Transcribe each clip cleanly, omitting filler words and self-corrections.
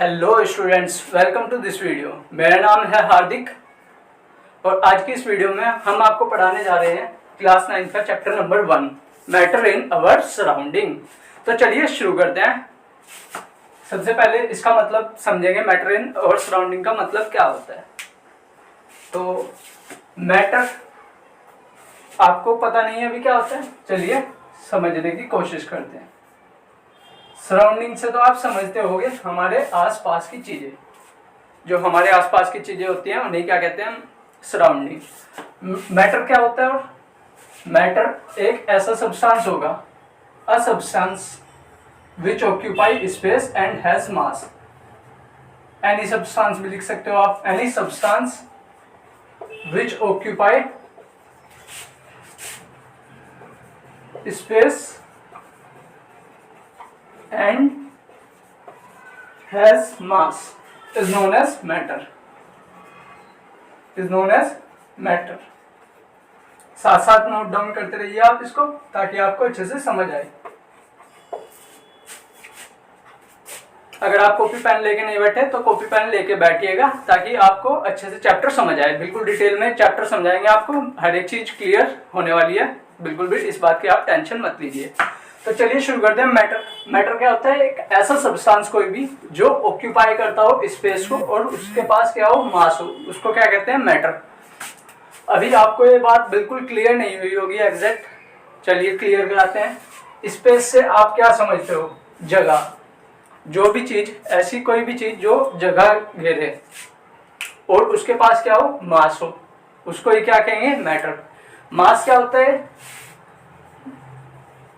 Hello students, welcome to this video. मेरा नाम है हार्दिक और आज की इस वीडियो में हम आपको पढ़ाने जा रहे हैं क्लास 9 का chapter number 1, matter in our surrounding. तो चलिए शुरू करते हैं। सबसे पहले इसका मतलब समझेंगे, मैटर इन अवर सराउंडिंग का मतलब क्या होता है। तो मैटर आपको पता नहीं है अभी क्या होता है, चलिए समझने की कोशिश करते हैं। सराउंडिंग से तो आप समझते होंगे हमारे आसपास की चीजें, जो हमारे आसपास की चीजें होती हैं उन्हें क्या कहते हैं, सराउंडिंग। मैटर क्या होता है? और मैटर एक ऐसा सब्सटेंस होगा, a substance which occupy space and has mass. Any substance भी लिख सकते हो आप, any substance which occupy space and has mass is known as matter, is known as matter। साथ साथ नोट डाउन करते रहिए आप इसको, ताकि आपको अच्छे से समझ आए। अगर आप कॉपी पेन लेके नहीं बैठे तो कॉपी पेन लेके बैठिएगा, ताकि आपको अच्छे से चैप्टर समझ आए। बिल्कुल डिटेल में चैप्टर समझाएंगे आपको, हर एक चीज क्लियर होने वाली है, बिल्कुल भी इस बात की आप टेंशन मत लीजिए। तो चलिए शुरू करते हैं। मैटर क्या होता है? एक ऐसा सब्सटेंस कोई भी जो ऑक्यूपाई करता हो स्पेस को और उसके पास क्या हो, मास हो, उसको क्या कहते हैं, मैटर। अभी आपको ये बात बिल्कुल क्लियर नहीं हुई होगी एग्जैक्ट, चलिए क्लियर कराते हैं। स्पेस से आप क्या समझते हो? जगह। जो भी चीज, ऐसी कोई भी चीज जो जगह घेरे और उसके पास क्या हो, मास हो, उसको ही क्या कहेंगे, मैटर। मास क्या होता है?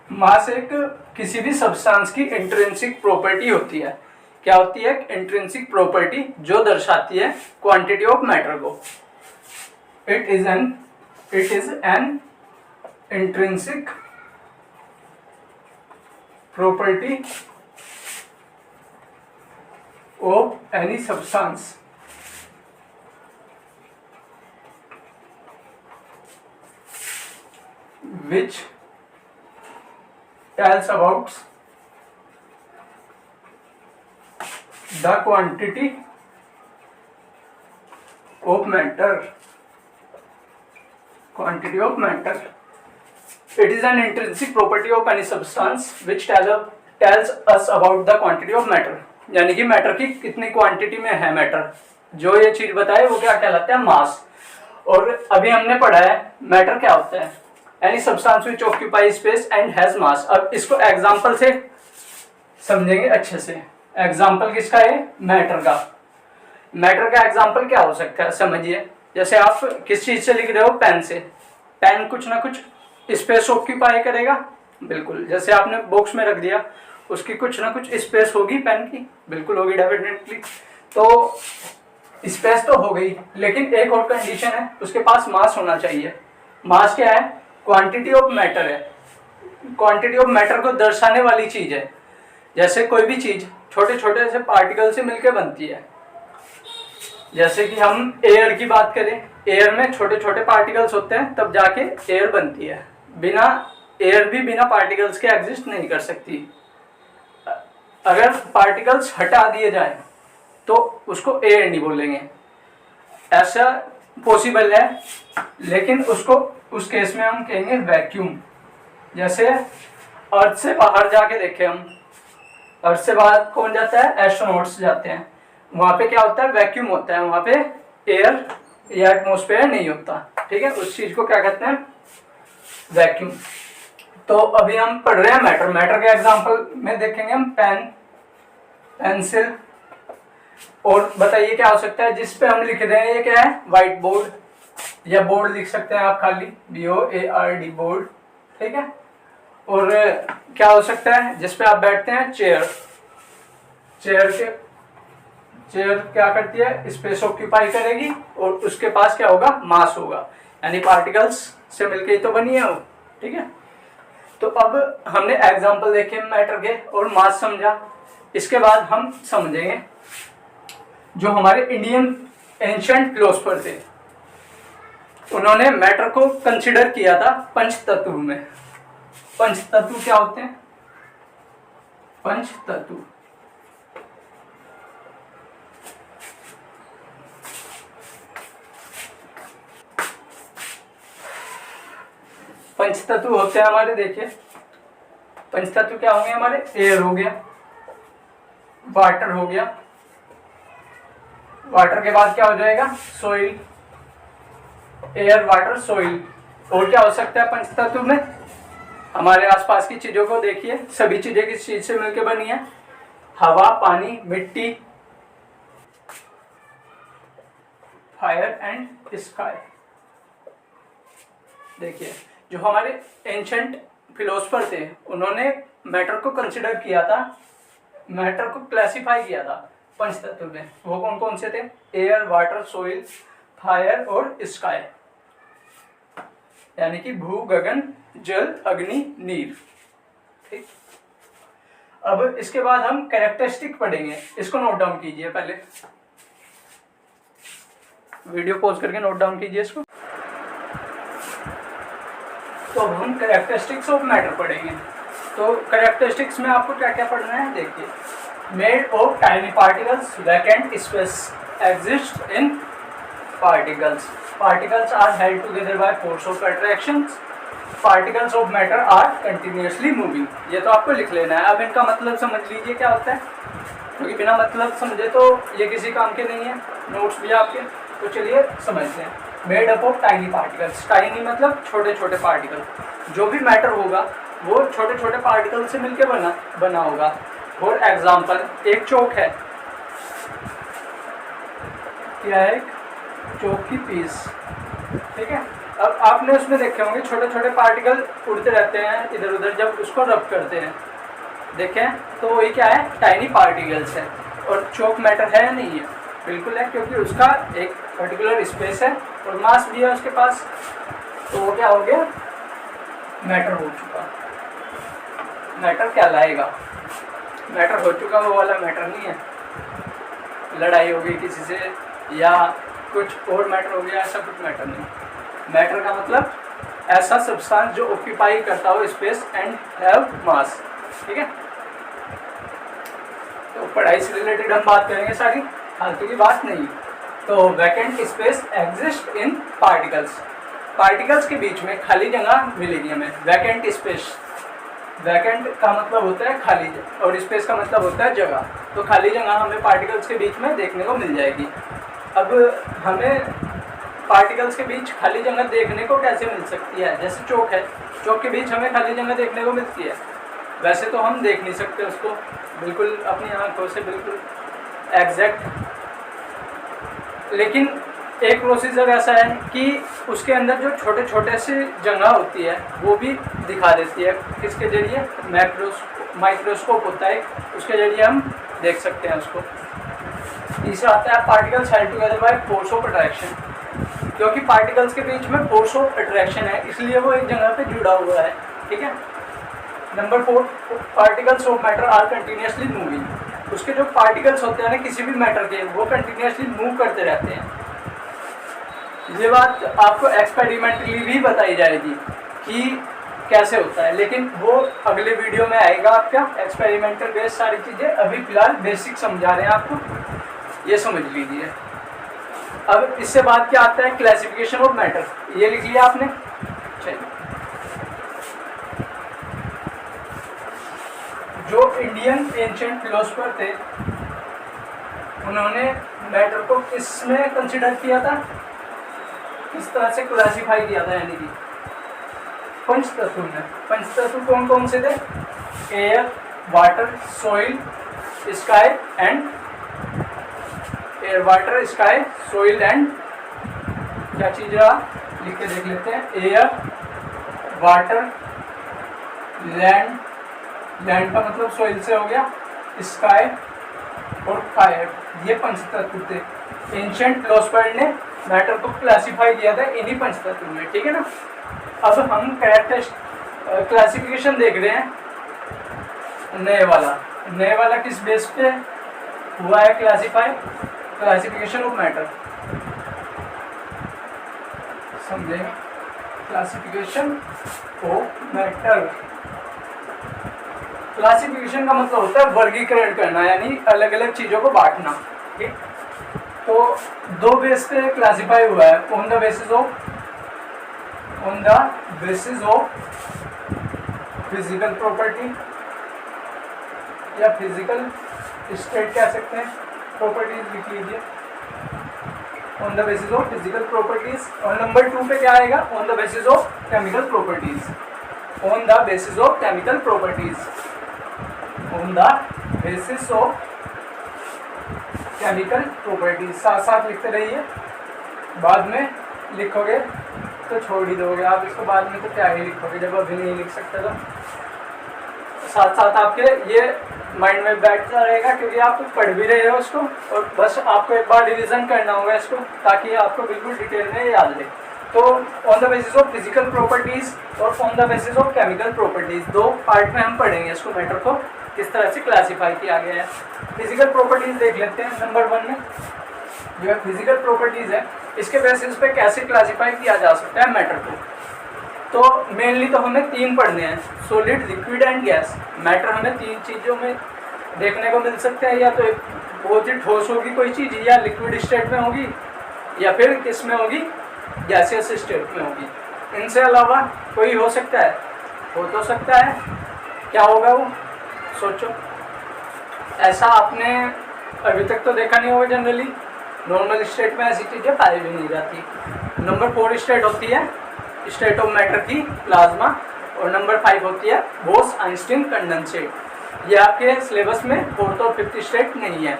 मास एक किसी भी सब्सटेंस की इंट्रिंसिक प्रॉपर्टी होती है। क्या होती है? इंट्रिंसिक प्रॉपर्टी जो दर्शाती है क्वांटिटी ऑफ मैटर को। It is an intrinsic property of any substance which tells about the quantity of matter. Quantity of matter. It is an intrinsic property of any substance which tells us about the quantity of matter. यानी कि matter की कितनी quantity में है matter, जो ये चीज बताए वो क्या कहलाता है, मास। और अभी हमने पढ़ा है मैटर क्या होता है, any substance which occupy space and has मास। अब इसको एग्जांपल से समझेंगे अच्छे से। एग्जांपल किसका है? मैटर का। मैटर का एग्जांपल क्या हो सकता है, समझिए। जैसे आप किस चीज से लिख रहे हो, पेन से। पेन कुछ ना कुछ स्पेस ऑक्यूपाई करेगा, बिल्कुल। जैसे आपने बॉक्स में रख दिया, उसकी कुछ ना कुछ स्पेस होगी, पेन की बिल्कुल होगी, डेफिनेटली। तो स्पेस तो हो गई, लेकिन एक और कंडीशन है, उसके पास मास होना चाहिए। मास क्या है? क्वांटिटी ऑफ मैटर है। क्वांटिटी ऑफ मैटर को दर्शाने वाली चीज है। जैसे कोई भी चीज छोटे छोटे से पार्टिकल से मिलकर बनती है। जैसे कि हम एयर की बात करें, एयर में छोटे छोटे पार्टिकल्स होते हैं, तब जाके एयर बनती है। बिना एयर भी बिना पार्टिकल्स के एग्जिस्ट नहीं कर सकती। अगर पार्टिकल्स हटा दिए जाए तो उसको एयर नहीं बोलेंगे, ऐसा पॉसिबल है। लेकिन उसको उस केस में हम कहेंगे वैक्यूम। जैसे अर्थ से बाहर जाके देखें हम, अर्थ से बाहर कौन जाता है? एस्ट्रोनॉट्स जाते हैं। वहां पे क्या होता है? वैक्यूम होता है, वहां पे एयर या एटमॉस्फेयर नहीं होता। ठीक है, उस चीज को क्या कहते हैं? वैक्यूम। तो अभी हम पढ़ रहे हैं मैटर। मैटर के एग्जांपल में देखेंगे हम पेन, पेंसिल, और बताइए क्या हो सकता है जिस पे हम लिख रहे हैं, ये क्या है? व्हाइट बोर्ड, या बोर्ड लिख सकते हैं आप खाली, BOARD, बोर्ड। ठीक है। और क्या हो सकता है जिस पे आप बैठते हैं? चेयर। चेयर क्या करती है? स्पेस ऑक्यूपाई करेगी और उसके पास क्या होगा? मास होगा, यानी पार्टिकल्स से मिलके ही तो बनी है वो। ठीक है। तो अब हमने एग्जांपल देखे मैटर के और मास समझा। इसके बाद हम समझेंगे जो हमारे इंडियन एंशिएंट फिलोसफर थे, उन्होंने मैटर को कंसिडर किया था पंच तत्व में। पंच तत्व क्या होते हैं? पंच तत्व पंचतत्व होते हैं हमारे, देखिए पंचतत्व क्या होंगे हमारे, एयर हो गया, वाटर हो गया, वाटर के बाद क्या हो जाएगा, सोइल, एयर वाटर सोइल। और क्या हो सकता है पंचतत्व में, हमारे आसपास की चीजों को देखिए, सभी चीजें किस चीज से मिलकर बनी है, हवा, पानी, मिट्टी, फायर एंड स्काई। देखिए जो हमारे एंशंट फिलोसफर थे उन्होंने मैटर को कंसिडर किया था, मैटर को क्लासिफाई किया था पंचतत्व में। वो कौन कौन से थे, एयर, वाटर, सोइल, फायर और स्काई, यानी कि भू, गगन, जल, अग्नि, नीर। ठीक, अब इसके बाद हम कैरेक्टरिस्टिक पढ़ेंगे, इसको नोट डाउन कीजिए, पहले वीडियो पॉज करके नोट डाउन कीजिए इसको। तो अब हम कैरेक्टरिस्टिक्स ऑफ मैटर पढ़ेंगे। तो कैरेक्टरिस्टिक्स में आपको क्या क्या पढ़ना है, देखिए, made of tiny particles, vacant space exist in particles, particles are held together by force of attraction, particles of matter are continuously moving. ये तो आपको लिख लेना है। अब इनका मतलब समझ लीजिए क्या होता है, क्योंकि बिना मतलब समझे तो ये किसी काम के नहीं है, नोट्स भी आपके। तो चलिए समझते हैं। Made up of tiny particles, tiny मतलब छोटे छोटे पार्टिकल, जो भी मैटर होगा वो छोटे छोटे पार्टिकल से मिलकर बना होगा। फॉर एग्जाम्पल, एक चौक है, क्या है, चौक की पीस, ठीक है। अब आपने उसमें देखे होंगे छोटे छोटे पार्टिकल उड़ते रहते हैं इधर उधर, जब उसको रब करते हैं, देखें तो वही क्या है, टाइनी पार्टिकल्स है। और चौक मैटर है या नहीं है, बिल्कुल है, क्योंकि उसका एक पर्टिकुलर स्पेस है और मास भी है उसके पास, तो वो क्या हो गया, मैटर हो चुका, मैटर क्या लाएगा, मैटर हो चुका, वो वाला मैटर नहीं है, लड़ाई हो गई किसी से या कुछ और मैटर हो गया, ऐसा कुछ मैटर नहीं। मैटर का मतलब ऐसा सब्सटेंस जो ऑक्यूपाई करता हो स्पेस एंड हैव मास, ठीक है। तो पढ़ाई से रिलेटेड हम बात करेंगे सारी, फालतू की बात नहीं। तो vacant space exist in particles, particles के बीच में खाली जगह मिलेगी हमें, वैकेंट स्पेस। वैकेंट का मतलब होता है खाली और स्पेस का मतलब होता है जगह, तो खाली जगह हमें पार्टिकल्स के बीच में देखने को मिल जाएगी। अब हमें पार्टिकल्स के बीच खाली जगह देखने को कैसे मिल सकती है, जैसे चौक है, चौक के बीच हमें खाली जगह देखने को मिलती है, वैसे तो हम देख नहीं सकते उसको बिल्कुल अपनी आंखों से बिल्कुल एग्जैक्ट, लेकिन एक प्रोसीजर ऐसा है कि उसके अंदर जो छोटे छोटे सी जगह होती है वो भी दिखा देती है, किसके जरिए, माइक्रोस्कोप होता है, उसके जरिए हम देख सकते हैं उसको। तीसरा आता है particles held together by force of attraction, क्योंकि पार्टिकल्स के बीच में फोर्स ऑफ अट्रैक्शन है इसलिए वो एक जगह पे जुड़ा हुआ है, ठीक है। Number 4, particles of matter are continuously moving, उसके जो पार्टिकल्स होते हैं ना किसी भी मैटर के, वो कंटिन्यूअसली मूव करते रहते हैं। ये बात आपको एक्सपेरिमेंटली भी बताई जाएगी कि कैसे होता है, लेकिन वो अगले वीडियो में आएगा आपका एक्सपेरिमेंटल बेस्ड सारी चीज़ें। अभी फिलहाल बेसिक समझा रहे हैं आपको, ये समझ लीजिए। अब इससे बाद क्या आता है, क्लासिफिकेशन ऑफ मैटर, ये लिख लिया आपने। चलिए, जो इंडियन एंशिएंट फिलोसफर थे उन्होंने मैटर को किस में कंसिडर किया था, किस तरह से क्लासिफाई किया था, यानी कि पंचतत्व में। पंचतत्व कौन कौन से थे, air, water, soil, sky and, air, water, sky, soil and, क्या चीज रहा, लिख के देख लेते हैं, एयर, वाटर, लैंड, लैंड का मतलब सोइल से हो गया, स्काई और फायर, ये पंचतत्व थे। एंशिएंट फिलोसफर ने मैटर को क्लासिफाई किया था इन्हीं पंचतत्व में, ठीक है ना। अब हम क्लासिफिकेशन देख रहे हैं, नए वाला किस बेस पे हुआ है क्लासिफाई, क्लासिफिकेशन ऑफ मैटर, समझे, क्लासिफिकेशन ऑफ मैटर। क्लासिफिकेशन का मतलब होता है वर्गीकरण करना, यानी अलग अलग चीजों को बांटना, ठीक। तो दो बेस पे क्लासिफाई हुआ है, on the basis of on the basis of physical property या फिजिकल स्टेट कह सकते हैं, प्रॉपर्टीज लिख लीजिए, on the basis of physical properties. और नंबर 2 पे क्या आएगा, on the basis of chemical properties, on the basis of chemical properties, on the basis of chemical properties. साथ साथ लिखते रहिए, बाद में लिखोगे तो छोड़ ही दोगे आप इसको, बाद में तो क्या ही लिखोगे जब अभी नहीं लिख सकते तो। साथ साथ आपके ये माइंड में बैठता रहेगा क्योंकि आप पढ़ भी रहे हो उसको, और बस आपको एक बार रिवीजन करना होगा इसको ताकि आपको बिल्कुल डिटेल में याद रहे। तो on the basis of physical properties और on the basis of chemical properties, दो पार्ट में हम पढ़ेंगे इसको, मैटर को किस तरह से क्लासीफाई किया गया है। फिजिकल प्रॉपर्टीज देख लेते हैं। नंबर 1 में जो फिजिकल प्रॉपर्टीज है, इसके बेसिस पे कैसे क्लासीफाई किया जा सकता है मैटर को। तो मेनली तो हमें 3 पढ़ने हैं, solid, liquid and gas. Matter हमें 3 चीज़ों में देखने को मिल सकते हैं, या तो एक बहुत ही ठोस होगी कोई चीज़, या लिक्विड स्टेट में होगी, या फिर किस में होगी, गैसियस स्टेट में होगी। इनसे अलावा कोई हो सकता है, हो तो सकता है, क्या होगा वो सोचो। ऐसा आपने अभी तक तो देखा नहीं होगा, जनरली नॉर्मल स्टेट में ऐसी चीज़ें पाई भी नहीं जाती। नंबर 4 स्टेट होती है स्टेट ऑफ मैटर की, प्लाज्मा, और नंबर 5 होती है बोस आइंस्टीन कंडेंसेट। ये आपके सिलेबस में 4th और 5th स्टेट नहीं है,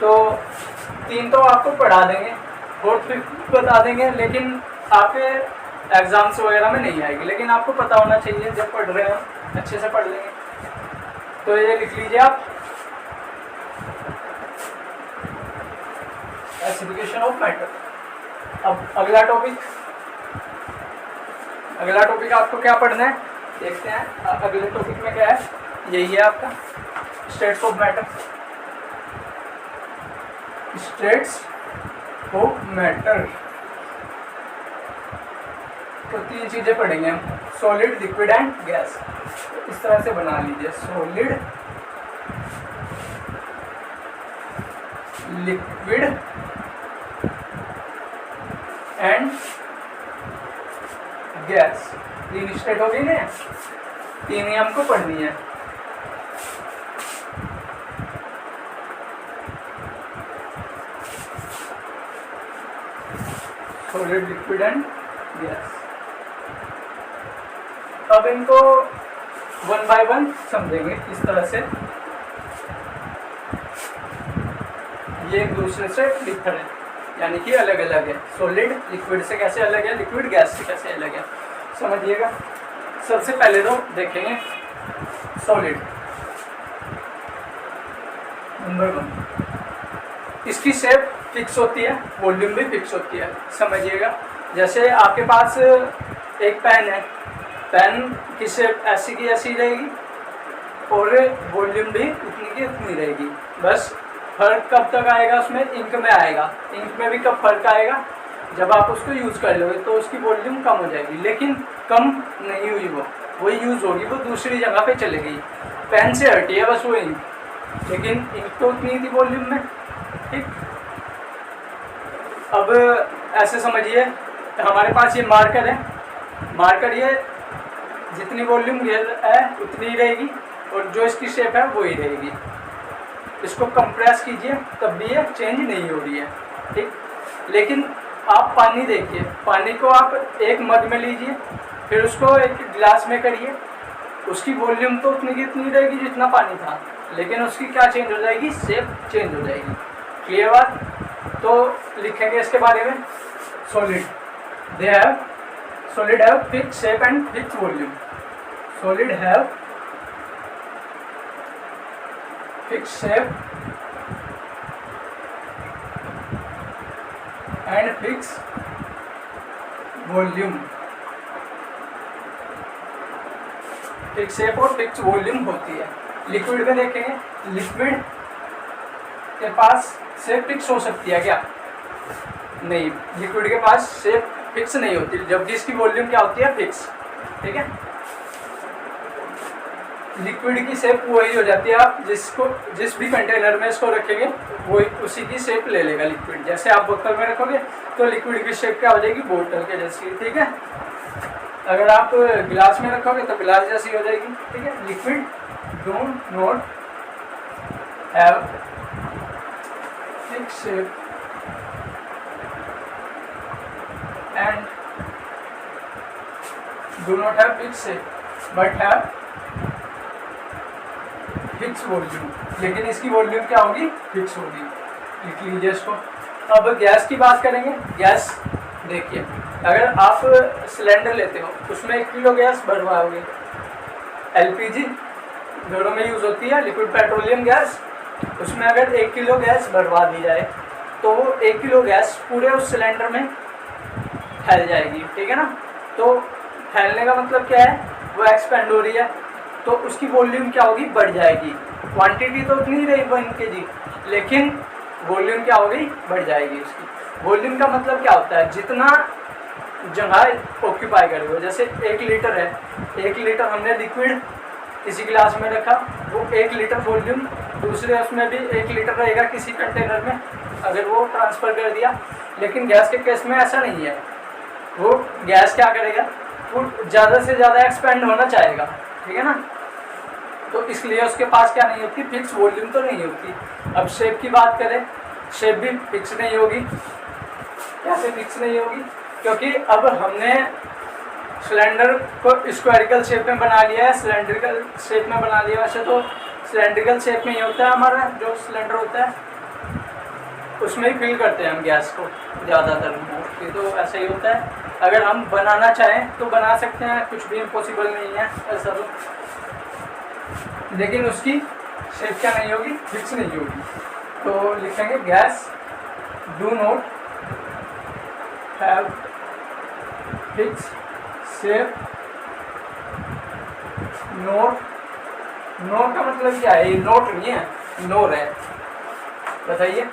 तो 3 तो आपको पढ़ा देंगे, 4th 5th बता देंगे, लेकिन आपके एग्जाम्स वगैरह में नहीं आएगी। लेकिन आपको पता होना चाहिए, जब पढ़ रहे हो अच्छे से पढ़ लेंगे। तो ये लिख लीजिए आप, क्लासिफिकेशन ऑफ मैटर। अब अगला टॉपिक आपको क्या पढ़ना है देखते हैं। अगले टॉपिक में क्या है, यही है आपका states of matter. States of matter, तो 3 चीजें पढ़ेंगे हम, सॉलिड, लिक्विड एंड गैस। तो इस तरह से बना लीजिए, solid, liquid and gas. 3 state हो गई ना, 3 ही हमको पढ़नी है। Solid, liquid and gas. अब इनको 1 बाय 1 समझेंगे इस तरह से, ये एक दूसरे से डिफरेंट है, यानी कि अलग अलग है। सॉलिड लिक्विड से कैसे अलग है, लिक्विड गैस से कैसे अलग है, समझिएगा। सबसे पहले तो देखेंगे सॉलिड। नंबर 1, इसकी शेप फिक्स होती है, वॉल्यूम भी फिक्स होती है, समझिएगा। जैसे आपके पास एक पेन है, पेन की शेप ऐसी की ऐसी रहेगी और वॉल्यूम भी उतनी की उतनी रहेगी। बस फर्क कब तक आएगा उसमें, इंक में आएगा। इंक में भी कब फर्क आएगा, जब आप उसको यूज़ कर लोगे तो उसकी वॉल्यूम कम हो जाएगी, लेकिन कम नहीं हुई वो यूज़ होगी, वो दूसरी जगह पे चले गई। पेन से हटी है बस वो इंक, लेकिन इंक तो उतनी थी वॉल्यूम में, ठीक। अब ऐसे समझिए, हमारे पास ये मार्कर है, मार्कर ये जितनी वॉल्यूम है उतनी ही रहेगी, और जो इसकी शेप है वो ही रहेगी। इसको कंप्रेस कीजिए तब भी ये चेंज नहीं हो रही है, ठीक। लेकिन आप पानी देखिए, पानी को आप एक मग में लीजिए, फिर उसको एक गिलास में करिए, उसकी वॉल्यूम तो उतनी की उतनी रहेगी जितना पानी था, लेकिन उसकी क्या चेंज हो जाएगी, शेप चेंज हो जाएगी। क्लियर बात। तो लिखेंगे इसके बारे में, solid, solid have fix shape and fix volume. Solid have fix shape and fix volume. Fix shape और फिक्स वॉल्यूम होती है। लिक्विड में देखेंगे, लिक्विड के पास शेप फिक्स हो सकती है क्या, नहीं, लिक्विड के पास शेप फिक्स नहीं होती, जबकि इसकी वॉल्यूम क्या होती है, फिक्स, ठीक है। लिक्विड की शेप वही हो जाती है, आप जिस भी कंटेनर में इसको रखेंगे वही उसी की शेप ले लेगा लिक्विड। जैसे आप बोतल में रखोगे तो लिक्विड की शेप क्या हो जाएगी, बोतल के जैसी, ठीक है। अगर आप गिलास में रखोगे तो गिलास जैसी हो जाएगी, ठीक है। Liquid do not have fix shape and do not have fix shape but have fix volume, लेकिन इसकी वॉल्यूम क्या होगी, फिक्स होगी। लिख लीजिए इसको। अब गैस की बात करेंगे। गैस देखिए, अगर आप सिलेंडर लेते हो उसमें 1 किलो गैस भरवाओगे, एलपीजी दोनों में यूज़ होती है, लिक्विड पेट्रोलियम गैस, उसमें अगर 1 किलो गैस भरवा दी जाए तो 1 किलो गैस पूरे उस सिलेंडर में फैल जाएगी, ठीक है ना। तो फैलने का मतलब क्या है, वो एक्सपेंड हो रही है, तो उसकी वॉल्यूम क्या होगी, बढ़ जाएगी। क्वांटिटी तो उतनी रही 1 kg, लेकिन वॉल्यूम क्या होगी, बढ़ जाएगी उसकी। वॉल्यूम का मतलब क्या होता है, जितना जगह ऑक्यूपाई करे हो। जैसे 1 लीटर है, 1 लीटर हमने लिक्विड किसी गिलास में रखा, वो 1 लीटर वॉल्यूम दूसरे उसमें भी 1 लीटर रहेगा किसी कंटेनर में, अगर वो ट्रांसफ़र कर दिया। लेकिन गैस के केस में ऐसा नहीं है, वो गैस क्या करेगा, वो ज़्यादा से ज़्यादा एक्सपेंड होना चाहेगा, ठीक है ना। तो इसलिए उसके पास क्या नहीं होती, फिक्स वॉल्यूम तो नहीं होती। अब शेप की बात करें, शेप भी फिक्स नहीं होगी। कैसे फिक्स नहीं होगी, क्योंकि अब हमने सिलेंडर को स्क्वायरिकल शेप में बना लिया है, सिलेंड्रिकल शेप में बना लिया। वैसे तो सिलेंड्रिकल शेप में ही होता है हमारा जो सिलेंडर होता है, उसमें ही फिल करते हैं हम गैस को ज़्यादातर, मोस्टली तो ऐसा ही होता है। अगर हम बनाना चाहें तो बना सकते हैं, कुछ भी इम्पॉसिबल नहीं है ऐसा तो, लेकिन उसकी शेप क्या नहीं होगी, फिक्स नहीं होगी। तो लिखेंगे gas do not have fix shape note. Note का मतलब क्या है, ये नोट नहीं है, नोर है, बताइए।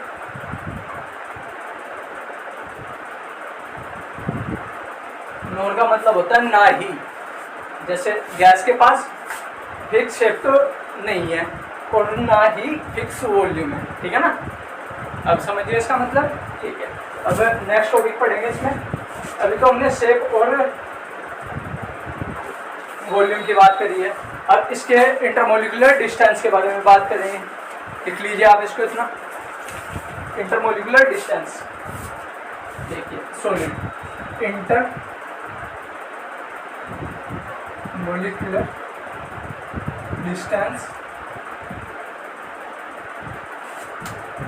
नोर का मतलब होता है ना ही। जैसे गैस के पास फिक्स शेप तो नहीं है और ना ही फिक्स वॉल्यूम है, ठीक है ना। अब समझिए इसका मतलब, ठीक है। अब नेक्स्ट टॉपिक पढ़ेंगे इसमें। अभी तो हमने शेप और वॉल्यूम की बात करी है, अब इसके इंटरमोलिकुलर डिस्टेंस के बारे में बात करेंगे। लिख लीजिए आप इसको इतना, इंटरमोलिकुलर डिस्टेंस। देखिए solid inter molecular distance,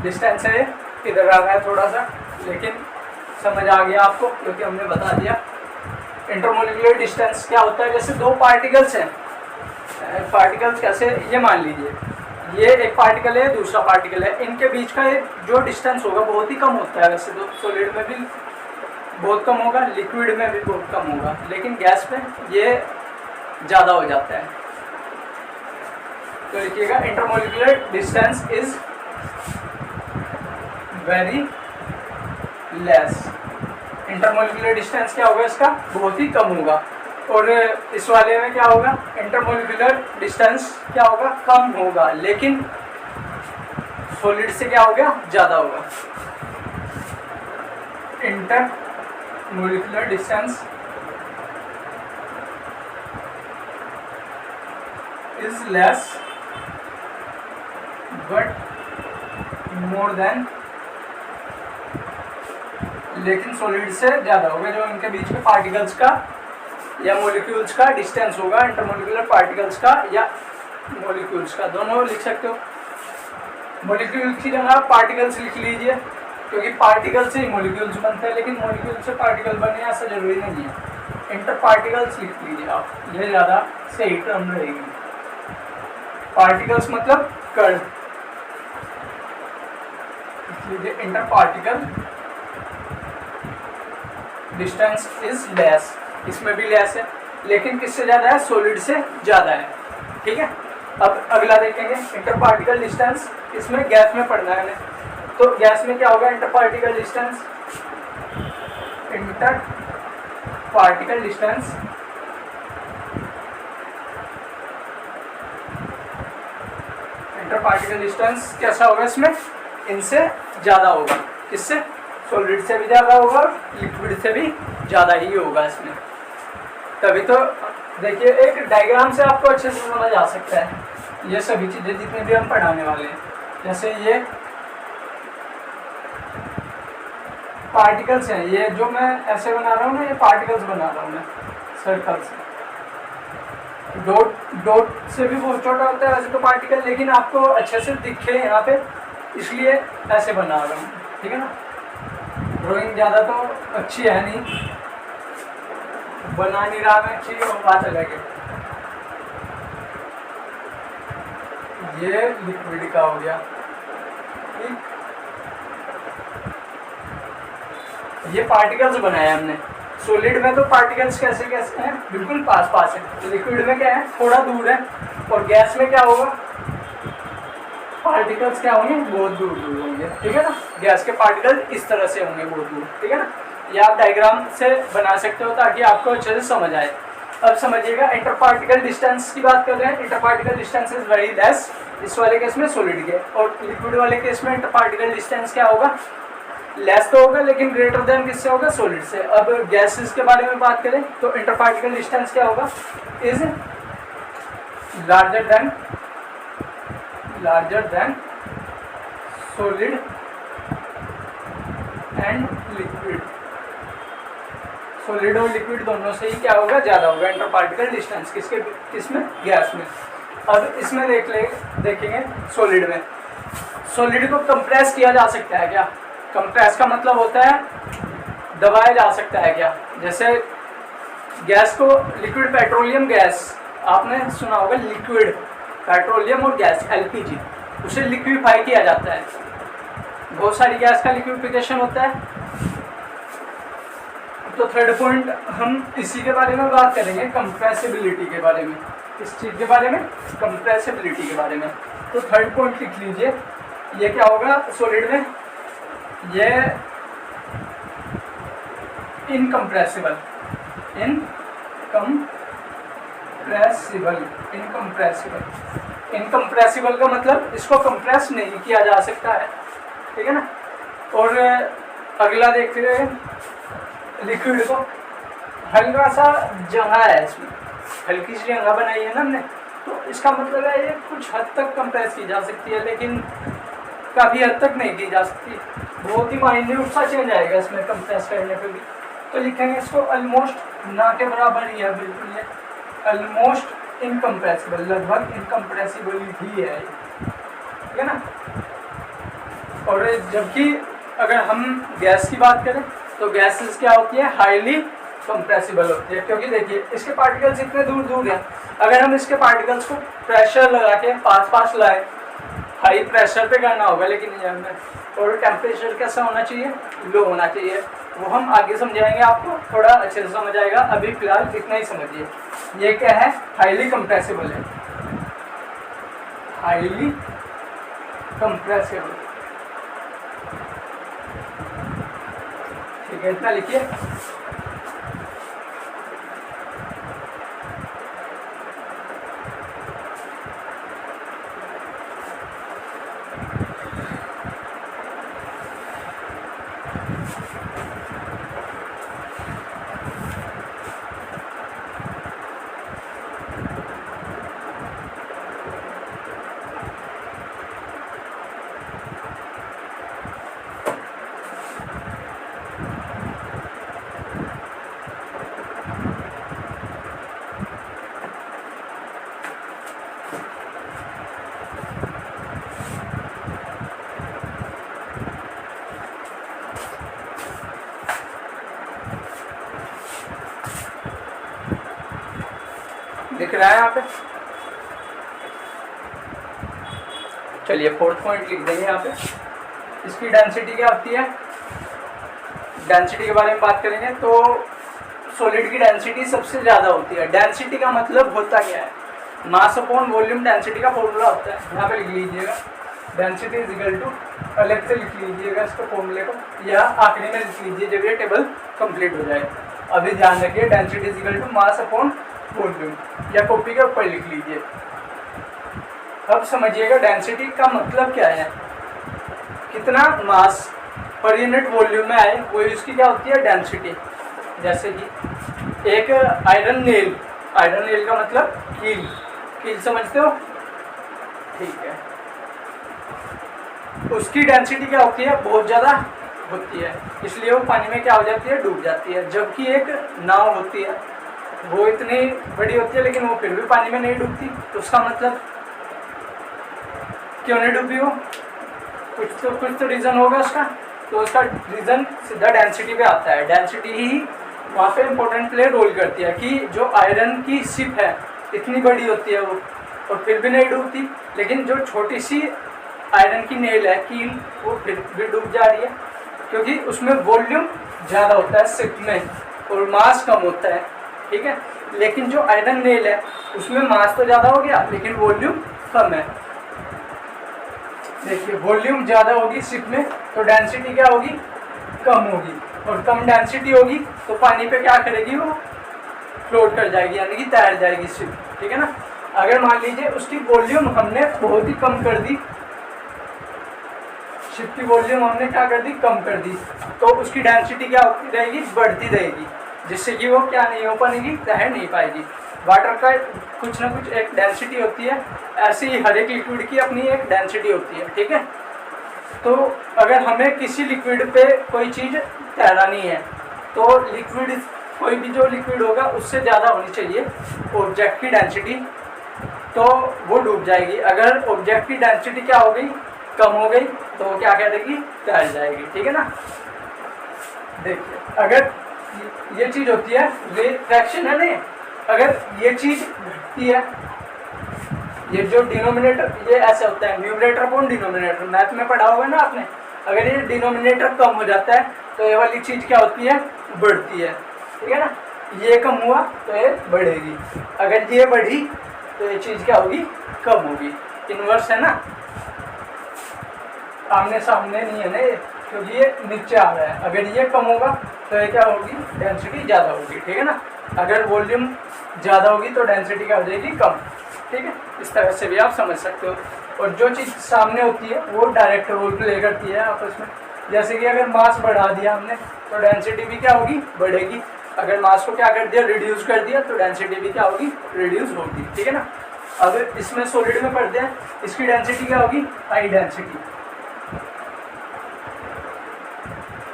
distance है इधर आ रहा है थोड़ा सा, लेकिन समझ आ गया आपको क्योंकि हमने बता दिया। इंटरमोलिकुलर डिस्टेंस क्या होता है, जैसे दो पार्टिकल्स हैं, पार्टिकल्स कैसे, ये मान लीजिए ये एक पार्टिकल है, दूसरा पार्टिकल है, इनके बीच का जो डिस्टेंस होगा बहुत ही कम होता है। वैसे तो सॉलिड में भी बहुत कम होगा, लिक्विड में भी बहुत कम होगा, लेकिन गैस में ये ज़्यादा हो जाता है। तो लिखिएगा intermolecular distance is very less. Intermolecular distance क्या होगा इसका, बहुत ही कम होगा। और इस वाले में क्या होगा, इंटरमोलिकुलर डिस्टेंस क्या होगा, कम होगा, लेकिन सॉलिड से क्या होगा, ज़्यादा होगा। Intermolecular distance is less but more than, लेकिन सॉलिड से ज़्यादा होगा। जो इनके बीच में पार्टिकल्स का या मॉलिक्यूल्स का डिस्टेंस होगा, इंटरमोलिकुलर पार्टिकल्स का या मॉलिक्यूल्स का, दोनों लिख सकते हो। मॉलिक्यूल्स की जगह पार्टिकल्स लिख लीजिए, क्योंकि पार्टिकल से ही मॉलिक्यूल्स बनते हैं, लेकिन मॉलिक्यूल से पार्टिकल बने ऐसा जरूरी नहीं है। इंटर पार्टिकल्स लिख लीजिए आप, ये ज़्यादा सही टर्म रहेगी। पार्टिकल्स मतलब कण, लिख लीजिए inter particle distance is less. इसमें भी लेस है, लेकिन किससे ज़्यादा है, सॉलिड से ज़्यादा है, ठीक है। अब अगला देखेंगे इंटर पार्टिकल डिस्टेंस, इसमें गैस में पढ़ना है हमें। तो गैस में क्या होगा, inter particle distance, inter particle distance inter particle distance कैसा होगा, इसमें इनसे ज़्यादा होगा। किससे, सॉलिड से भी ज़्यादा होगा, लिक्विड से भी ज़्यादा ही होगा इसमें। तभी तो देखिए एक डायग्राम से आपको अच्छे से समझ आ सकता है ये सभी चीज़ें जितने भी हम पढ़ाने वाले हैं। जैसे ये पार्टिकल्स हैं, ये जो मैं ऐसे बना रहा हूँ ना, ये पार्टिकल्स बना रहा हूँ मैं सर्कल से। डॉट से भी बहुत छोटा होता है वैसे तो पार्टिकल, लेकिन आपको अच्छे से दिखे यहाँ पे इसलिए ऐसे बना रहा हूँ, ठीक है ना। ड्राइंग ज़्यादा तो अच्छी है नहीं, बना नहीं रहा मैं अच्छी, और बात अलग है। ये लिक्विड का हो गया, ठीक। ये पार्टिकल्स बनाए हमने। सॉलिड में तो पार्टिकल्स कैसे कैसे हैं, बिल्कुल पास पास है। लिक्विड में क्या है, थोड़ा दूर है। और गैस में क्या होगा, पार्टिकल्स क्या होंगे, बहुत दूर दूर होंगे, ठीक है ना। गैस के पार्टिकल इस तरह से होंगे, बहुत दूर, ठीक है ना। ये आप डायग्राम से बना सकते हो ताकि आपको अच्छे से समझ आए। अब समझिएगा, इंटर पार्टिकल डिस्टेंस की बात कर रहे हैं। Inter particle distance is very less, इस वाले केस में सॉलिड के, और लिक्विड वाले केस में इंटर पार्टिकल डिस्टेंस क्या होगा, लेस तो होगा लेकिन ग्रेटर देन किससे होगा, सॉलिड से। अब गैसेस के बारे में बात करें तो इंटर पार्टिकल डिस्टेंस क्या होगा, is larger than solid and liquid. Solid और लिक्विड दोनों से ही क्या होगा, ज़्यादा होगा इंटर पार्टिकल डिस्टेंस, किसमें, गैस में। अब इसमें देखेंगे सॉलिड में। सॉलिड को कंप्रेस किया जा सकता है क्या, कंप्रेस का मतलब होता है दबाया जा सकता है क्या। जैसे गैस को, लिक्विड पेट्रोलियम गैस आपने सुना होगा, लिक्विड पेट्रोलियम और गैस एलपीजी, उसे लिक्विफाई किया जाता है। बहुत सारी गैस का लिक्विफिकेशन होता है। तो थर्ड पॉइंट हम इसी के बारे में बात करेंगे, कंप्रेसिबिलिटी के बारे में। इस चीज़ के बारे में, कंप्रेसिबिलिटी के बारे में। तो थर्ड पॉइंट लिख लीजिए, ये क्या होगा सॉलिड में, ये इनकम्प्रेसिबल का मतलब इसको कंप्रेस नहीं किया जा सकता है, ठीक है ना। और अगला देखते हैं लिक्विड को, हल्का सा जगह है इसमें, हल्की सी जगह बनाई है ना हमने, तो इसका मतलब है ये कुछ हद तक कंप्रेस की जा सकती है, लेकिन काफ़ी हद तक नहीं की जा सकती। बहुत ही माइन्यूट सा चेंज आएगा इसमें कंप्रेस करने पे भी। तो लिखेंगे इसको ऑलमोस्ट ना के बराबर ही है, बिल्कुल ये ऑलमोस्ट इनकम्प्रेसिबल, लगभग इनकम्प्रेसिबल ही है, ठीक है ना। और जबकि अगर हम गैस की बात करें तो गैसेस क्या होती है, हाईली कंप्रेसिबल होती है, क्योंकि देखिए इसके पार्टिकल्स इतने दूर दूर हैं। अगर हम इसके पार्टिकल्स को प्रेशर लगा के पास पास लाए, हाई प्रेशर पे करना होगा, लेकिन ये हमें, और टेम्परेचर कैसा होना चाहिए, लो होना चाहिए। वो हम आगे समझाएंगे, आपको थोड़ा अच्छे से समझ आएगा। अभी फिलहाल इतना ही समझिए, ये क्या है, हाईली कंप्रेसिबल है, हाईली कंप्रेसिबल, ठीक है, इतना लिखिए। दिख रहा है यहाँ पे, चलिए फोर्थ पॉइंट लिख देंगे यहाँ पे। इसकी डेंसिटी क्या होती है, डेंसिटी के बारे में बात करेंगे तो सॉलिड की डेंसिटी सबसे ज़्यादा होती है। डेंसिटी का मतलब होता क्या है, मास अपॉन वॉल्यूम डेंसिटी का फॉर्मूला होता है, यहाँ पे लिख लीजिएगा, डेंसिटी इज इक्वल टू, अलग से लिख लीजिएगा इसको फॉर्मूले को, या आखिरी में लिख लीजिए जब ये टेबल कंप्लीट हो जाए। अभी ध्यान रखिए, density is equal to mass upon volume, या कॉपी के ऊपर लिख लीजिए। अब समझिएगा डेंसिटी का मतलब क्या है, कितना मास पर यूनिट वॉल्यूम में आए, वो इसकी क्या होती है डेंसिटी। जैसे कि एक आयरन नेल, आयरन नेल का मतलब कील, कील समझते हो, ठीक है। उसकी डेंसिटी क्या होती है, बहुत ज़्यादा होती है, इसलिए वो पानी में क्या हो जाती है, डूब जाती है। जबकि एक नाव होती है वो इतनी बड़ी होती है लेकिन वो फिर भी पानी में नहीं डूबती, तो उसका मतलब क्यों नहीं डूबी वो, कुछ तो रीज़न होगा उसका। तो उसका रीज़न सीधा डेंसिटी पे आता है। डेंसिटी ही वहाँ पे इम्पोर्टेंट प्ले रोल करती है कि जो आयरन की शिप है इतनी बड़ी होती है वो, और फिर भी नहीं डूबती, लेकिन जो छोटी सी आयरन की नेल है, कील, वो फिर भी डूब जा रही है, क्योंकि उसमें वॉल्यूम ज़्यादा होता है शिप में और मास कम होता है, ठीक है। लेकिन जो आयरन नेल है उसमें मास तो ज़्यादा हो गया लेकिन वॉल्यूम कम है। देखिए वॉल्यूम ज़्यादा होगी शिप में तो डेंसिटी क्या होगी, कम होगी, और कम डेंसिटी होगी तो पानी पे क्या करेगी, वो फ्लोट कर जाएगी, यानी कि तैर जाएगी शिप, ठीक है ना। अगर मान लीजिए उसकी वॉल्यूम हमने बहुत ही कम कर दी, शिप की वॉल्यूम हमने क्या कर दी, कम कर दी, तो उसकी डेंसिटी क्या होती रहेगी, बढ़ती रहेगी, जिससे कि वो क्या नहीं हो पाएगी, तैर नहीं पाएगी। वाटर का कुछ ना कुछ एक डेंसिटी होती है, ऐसे ही हर एक लिक्विड की अपनी एक डेंसिटी होती है, ठीक है। तो अगर हमें किसी लिक्विड पे कोई चीज़ तैरानी है तो लिक्विड, कोई भी जो लिक्विड होगा उससे ज़्यादा होनी चाहिए ऑब्जेक्ट की डेंसिटी, तो वो डूब जाएगी। अगर ऑब्जेक्ट की डेंसिटी क्या हो गई, कम हो गई, तो वो क्या करेगी, तैर जाएगी, ठीक है ना। देखिए अगर ये चीज़ होती है रिफ्रैक्शन है नहीं, अगर ये चीज़ घटती है, ये जो डिनोमिनेटर, ये ऐसे होता है न्यूमरेटर अपॉन डिनोमिनेटर, मैथ में पढ़ा होगा ना आपने। अगर ये डिनोमिनेटर कम हो जाता है तो ये वाली चीज़ क्या होती है, बढ़ती है, ठीक है ना। ये कम हुआ तो ये बढ़ेगी, अगर ये बढ़ी तो ये चीज़ क्या होगी, कम होगी। इनवर्स है ना, आमने सामने नहीं है ना ये, क्योंकि ये नीचे आ रहा है। अगर ये कम होगा तो ये क्या होगी, डेंसिटी ज़्यादा होगी, ठीक है ना। अगर वॉल्यूम ज़्यादा होगी तो डेंसिटी क्या हो जाएगी, कम, ठीक है। इस तरह से भी आप समझ सकते हो। और जो चीज़ सामने होती है वो डायरेक्ट रोल प्ले करती है आपस में। जैसे कि अगर मास बढ़ा दिया हमने तो डेंसिटी भी क्या होगी, बढ़ेगी। अगर मास को क्या कर दिया, रिड्यूस कर दिया, तो डेंसिटी भी क्या होगी, रिड्यूस होगी, ठीक है ना। अब इसमें सॉलिड में पढ़ते हैं, इसकी डेंसिटी क्या होगी, हाई डेंसिटी,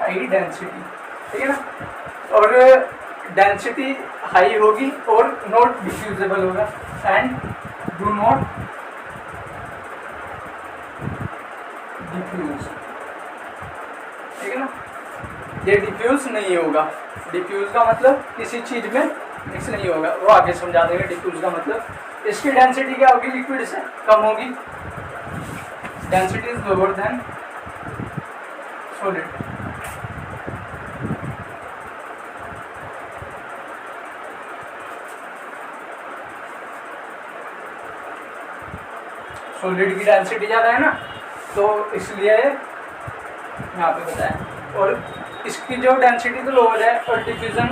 हाई डेंसिटी, ठीक है ना। और डेंसिटी हाई होगी और नॉट डिफ्यूजेबल होगा, एंड डू नॉट डिफ्यूज, ठीक है ना। ये डिफ्यूज नहीं होगा, डिफ्यूज का मतलब किसी चीज में मिक्स नहीं होगा, वो आगे समझा देंगे डिफ्यूज का मतलब। इसकी डेंसिटी क्या होगी, लिक्विड से कम होगी, density is lower than solid. Solid की डेंसिटी ज़्यादा है ना, तो इसलिए यहाँ पे बताया। और इसकी जो डेंसिटी तो लोअर है, और डिफ्यूजन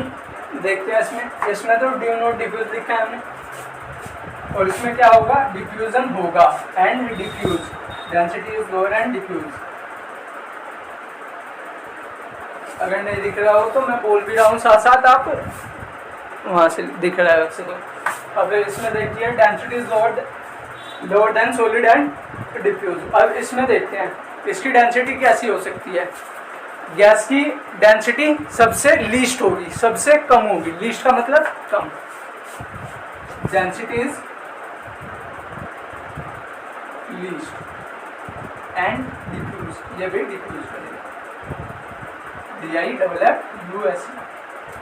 देखते हैं इसमें तो ड्यू नॉट डिफ्यूज लिखा है हमने, और इसमें क्या होगा, डिफ्यूजन होगा and diffuse, density is lower and diffuse. अगर नहीं दिख रहा हो तो मैं बोल भी रहा हूँ साथ साथ, आप वहाँ से दिख रहा है वैसे तो। अब इसमें देखिए density is lower than solid and diffuse. अब इसमें देखते हैं इसकी डेंसिटी कैसी हो सकती है। गैस की डेंसिटी सबसे लीस्ट होगी, सबसे कम होगी, लीस्ट का मतलब कम, density is least and diffuse, ये भी डिफ्यूज करेगा, DIFFUS,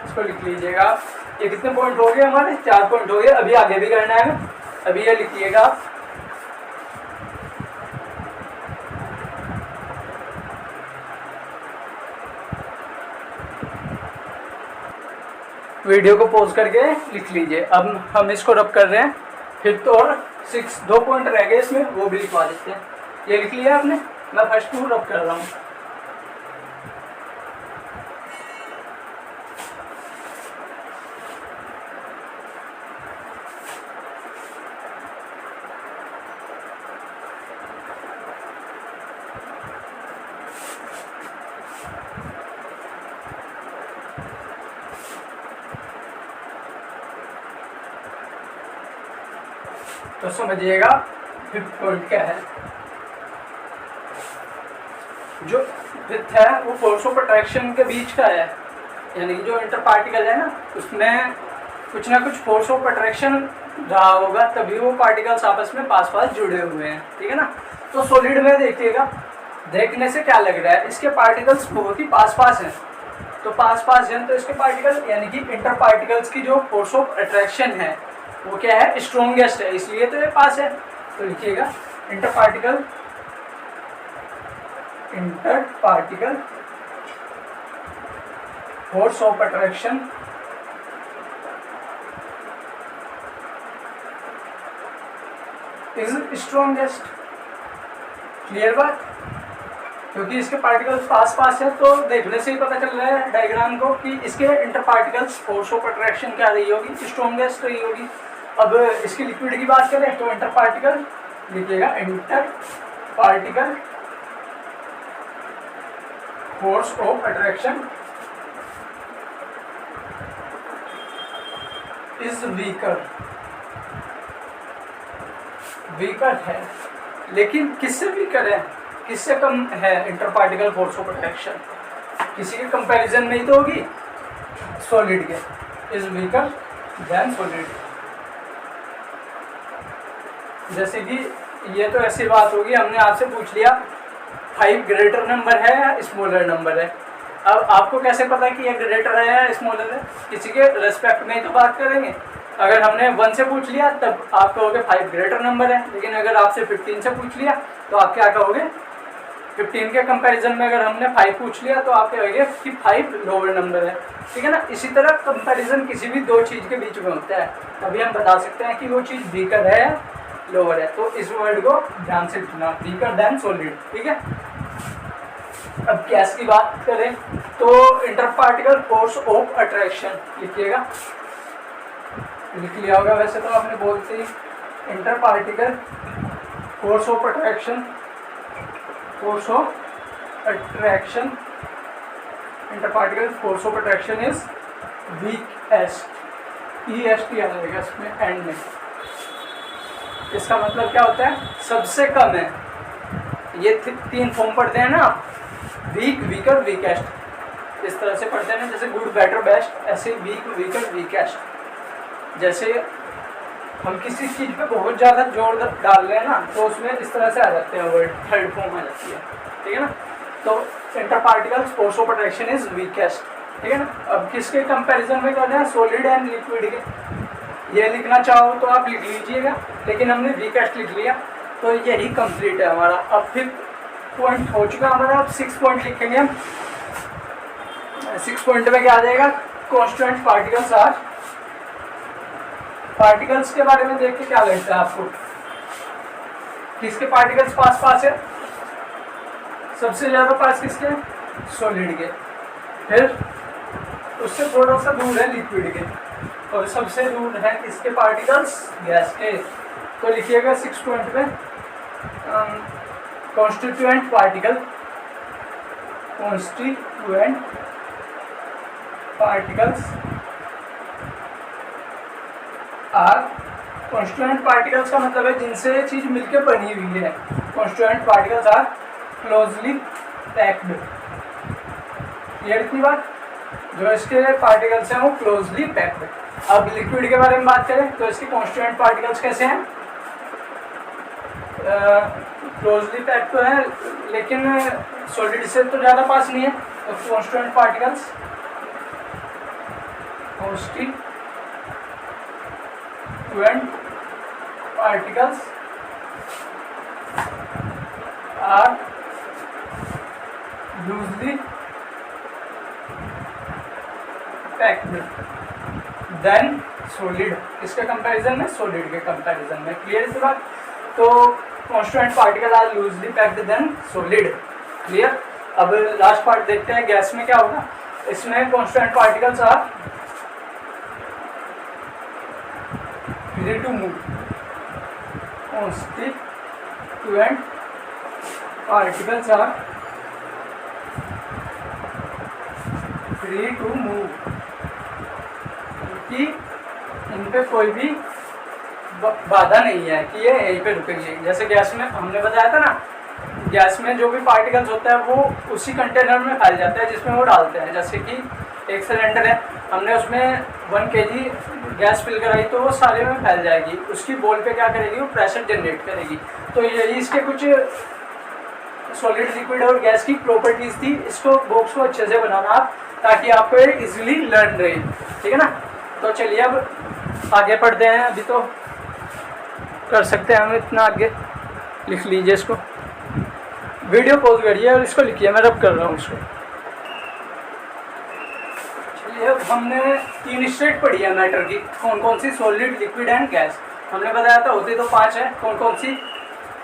इसको लिख लीजिएगा। ये कितने पॉइंट हो गए हमारे, 4 पॉइंट हो गए, अभी आगे भी करना है, अभी ये लिखिएगा। वीडियो को पॉज करके लिख लीजिए। अब हम इसको रब कर रहे हैं, फिर तो और 2 पॉइंट रह गए इसमें, वो भी लिखवा देते हैं। ये लिख लिया आपने, मैं फर्स्ट 2 रब कर रहा हूँ। तो समझिएगा फिफ्थ पॉइंट क्या है। जो फिफ्थ है वो फोर्स ऑफ अट्रैक्शन के बीच का है, यानी कि जो इंटर पार्टिकल है ना उसमें कुछ ना कुछ फोर्स ऑफ अट्रैक्शन रहा होगा, तभी वो पार्टिकल्स आपस में पास पास जुड़े हुए हैं, ठीक है ना। तो सॉलिड में देखिएगा, देखने से क्या लग रहा है, इसके पार्टिकल्स बहुत ही पास पास हैं। तो पास पास हैं तो इसके पार्टिकल यानी कि इंटर पार्टिकल्स की जो फोर्स ऑफ अट्रैक्शन है वो क्या है, स्ट्रॉन्गेस्ट है, इसलिए तो ये पास है। तो लिखिएगा inter particle force of attraction is strongest. Clear बात, क्योंकि इसके पार्टिकल्स पास पास है तो देखने से ही पता चल रहा है डायग्राम को कि इसके inter particles force of attraction क्या रही होगी, स्ट्रॉन्गेस्ट रही होगी। अब इसकी लिक्विड की बात करें तो इंटर पार्टिकल लिखिएगा, inter particle force of attraction is weaker है। लेकिन किससे वीकर है, किससे कम है inter particle force of attraction, किसी के कंपैरिजन में ही तो होगी, सॉलिड के। Is weaker then solid. जैसे कि ये तो ऐसी बात होगी, हमने आपसे पूछ लिया 5 ग्रेटर नंबर है या स्मॉलर नंबर है। अब आपको कैसे पता कि ये ग्रेटर है या स्मॉलर है, किसी के रेस्पेक्ट में ही तो बात करेंगे। अगर हमने 1 से पूछ लिया तब आप कहोगे 5 ग्रेटर नंबर है, लेकिन अगर आपसे 15 से पूछ लिया तो आप क्या कहोगे, 15 के कंपैरिजन में अगर हमने 5 पूछ लिया तो आप कहोगे कि 5 लोअर नंबर है, ठीक है ना। इसी तरह कंपैरिजन किसी भी दो चीज़ के बीच में होता है, तभी हम बता सकते हैं कि वो चीज़ वीकर है या लोअर है। तो इस वर्ड को ध्यान से लिखना, वीकर देन सॉलिड, ठीक है। अब गैस की बात करें तो inter particle force of attraction लिखिएगा, लिख लिया होगा वैसे तो आपने बोलते ही। Inter particle force of attraction inter particle force of attraction is weakest, EST आ जाएगा इसमें एंड में। इसका मतलब क्या होता है, सबसे कम है। ये 3 फॉर्म पढ़ते हैं ना आप, वीक, वीकर, वीकेस्ट, इस तरह से पढ़ते हैं ना, जैसे गुड, बेटर, बेस्ट, ऐसे वीक, वीकर, वीकेस्ट। जैसे हम किसी चीज़ पे बहुत ज़्यादा जोर डाल रहे हैं ना तो उसमें इस तरह से आ जाते हैं वर्ड, थर्ड फॉर्म आ जाती है, ठीक है ना। तो inter particles force of attraction is weakest, ठीक है ना। अब किसके कंपैरिजन में कर रहे हैं, सॉलिड एंड लिक्विड के। ये लिखना चाहो तो आप लिख लीजिएगा, लेकिन हमने वीकेस्ट लिख लिया तो यही कंप्लीट है हमारा। अब 5th पॉइंट हो चुका हमारा, अब 6th पॉइंट लिखेंगे हम। 6th पॉइंट में क्या आ जाएगा, कॉन्स्टेंट पार्टिकल्स आर। पार्टिकल्स के बारे में देख के क्या लगता है आपको, किसके पार्टिकल्स पास पास है, सबसे ज्यादा पास किसके, सॉलिड के, फिर उससे थोड़ा सा दूर है लिक्विड के, और सबसे दूर है किसके पार्टिकल्स, गैस के। तो लिखिएगा 6 पॉइंट में constituent particles are. Constituent particles का मतलब है जिनसे ये चीज मिलकर बनी हुई है। Constituent particles are closely packed. Clear इतनी बात, जो इसके पार्टिकल्स हैं वो क्लोजली पैक्ड। अब लिक्विड के बारे में बात करें तो इसके कॉन्स्टिट्यूएंट पार्टिकल्स कैसे हैं, क्लोजली पैक्ड तो है लेकिन सॉलिड से तो ज़्यादा पास नहीं है। तो constituent particles are loosely packed than solid. इसके कंपैरिजन में, सॉलिड के कंपैरिजन में। क्लियर इस बात। तो constituent particle are loosely packed than solid. Clear. अब लास्ट पार्ट देखते हैं, गैस में क्या होगा। इसमें constituent particles are free to move. Constituent particles are free to move, कि इन पे कोई भी बाधा नहीं है कि ये यहीं पे रुकेगी। जैसे गैस में हमने बताया था ना, गैस में जो भी पार्टिकल्स होता है वो उसी कंटेनर में फैल जाता है जिसमें वो डालते हैं। जैसे कि एक सिलेंडर है, हमने उसमें 1 kg गैस फिल कराई तो वो सारे में फैल जाएगी। उसकी बॉल पे क्या करेगी, वो प्रेशर जनरेट करेगी। तो यही इसके कुछ सॉलिड, लिक्विड और गैस की प्रॉपर्टीज थी। इसको बॉक्स को अच्छे से बनाना आप, ताकि आपको ये इजीली लर्न रहे, ठीक है ना। तो चलिए अब आगे पढ़ते हैं। अभी तो कर सकते हैं हम इतना, आगे लिख लीजिए इसको, वीडियो पॉज करिए और इसको लिखिए, मैं रब कर रहा हूँ इसको। चलिए अब हमने 3 स्टेट पढ़ी है मैटर की, कौन कौन सी, सॉलिड, लिक्विड एंड गैस। हमने बताया था होती तो 5 है, कौन कौन सी,